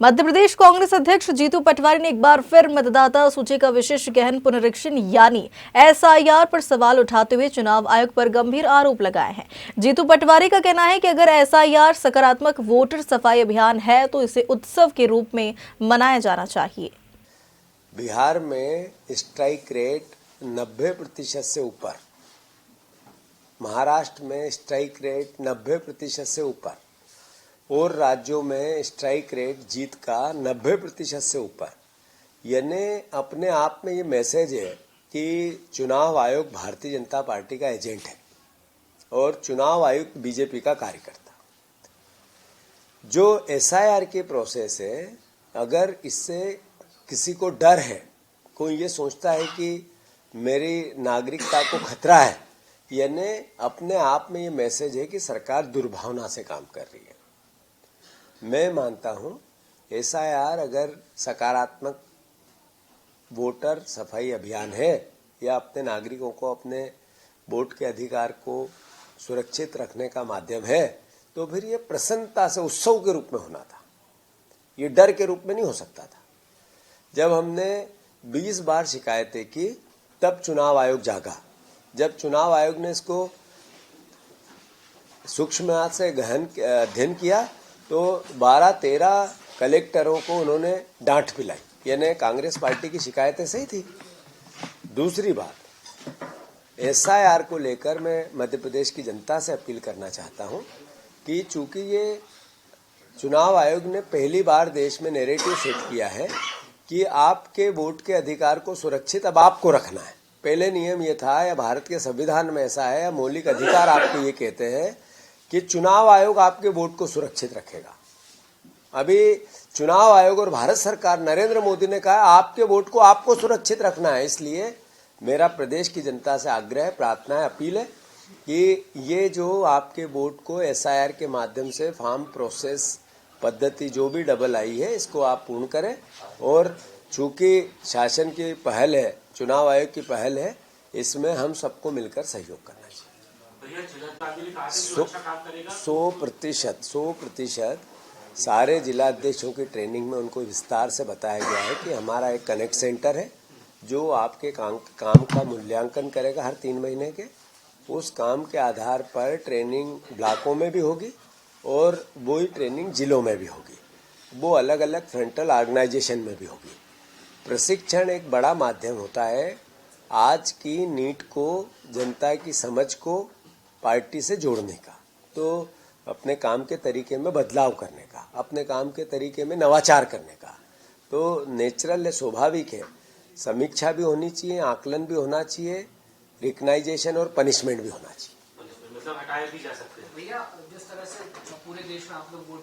मध्य प्रदेश कांग्रेस अध्यक्ष जीतू पटवारी ने एक बार फिर मतदाता सूची का विशेष गहन पुनरीक्षण यानी एसआईआर पर सवाल उठाते हुए चुनाव आयोग पर गंभीर आरोप लगाए हैं। जीतू पटवारी का कहना है कि अगर एसआईआर सकारात्मक वोटर सफाई अभियान है तो इसे उत्सव के रूप में मनाया जाना चाहिए। बिहार में स्ट्राइक रेट 90% से ऊपर, महाराष्ट्र में स्ट्राइक रेट 90% से ऊपर और राज्यों में स्ट्राइक रेट जीत का 90% से ऊपर, यानी अपने आप में ये मैसेज है कि चुनाव आयोग भारतीय जनता पार्टी का एजेंट है और चुनाव आयुक्त बीजेपी का कार्यकर्ता। जो एसआईआर की प्रोसेस है, अगर इससे किसी को डर है, कोई ये सोचता है कि मेरी नागरिकता को खतरा है, यानी अपने आप में ये मैसेज है कि सरकार दुर्भावना से काम कर रही है। मैं मानता हूं एसआईआर अगर सकारात्मक वोटर सफाई अभियान है या अपने नागरिकों को अपने वोट के अधिकार को सुरक्षित रखने का माध्यम है, तो फिर ये प्रसन्नता से उत्सव के रूप में होना था, ये डर के रूप में नहीं हो सकता था। जब हमने 20 बार शिकायतें की तब चुनाव आयोग जागा। जब चुनाव आयोग ने इसको सूक्ष्म से गहन अध्ययन किया तो 12-13 कलेक्टरों को उन्होंने डांट पिलाई, यानी कांग्रेस पार्टी की शिकायतें सही थी। दूसरी बात, एसआईआर को लेकर मैं मध्य प्रदेश की जनता से अपील करना चाहता हूं कि चूंकि ये चुनाव आयोग ने पहली बार देश में नैरेटिव सेट किया है कि आपके वोट के अधिकार को सुरक्षित अब आपको रखना है। पहले नियम ये था, या भारत के संविधान में ऐसा है, या मौलिक अधिकार आपको ये कहते हैं कि चुनाव आयोग आपके वोट को सुरक्षित रखेगा। अभी चुनाव आयोग और भारत सरकार नरेंद्र मोदी ने कहा आपके वोट को आपको सुरक्षित रखना है। इसलिए मेरा प्रदेश की जनता से आग्रह, प्रार्थना है, अपील है कि ये जो आपके वोट को एसआईआर के माध्यम से फॉर्म प्रोसेस पद्धति जो भी डबल आई है, इसको आप पूर्ण करें। और चूंकि शासन की पहल है, चुनाव आयोग की पहल है, इसमें हम सबको मिलकर सहयोग करना चाहिए। 100% सारे जिला अध्यक्षों की ट्रेनिंग में उनको विस्तार से बताया गया है कि हमारा एक कनेक्ट सेंटर है जो आपके काम का मूल्यांकन करेगा हर 3 महीने के। उस काम के आधार पर ट्रेनिंग ब्लॉकों में भी होगी और वही ट्रेनिंग जिलों में भी होगी, वो अलग अलग फ्रंटल ऑर्गेनाइजेशन में भी होगी। प्रशिक्षण एक बड़ा माध्यम होता है आज की नीड को, जनता की समझ को पार्टी से जोड़ने का, तो अपने काम के तरीके में बदलाव करने का, अपने काम के तरीके में नवाचार करने का। तो नेचुरल है, स्वाभाविक है, समीक्षा भी होनी चाहिए, आकलन भी होना चाहिए, रिकग्नाइजेशन और पनिशमेंट भी होना चाहिए। मतलब हटाए भी जा सकते हैं भैया, जिस तरह से पूरे देश में आप लोग वोट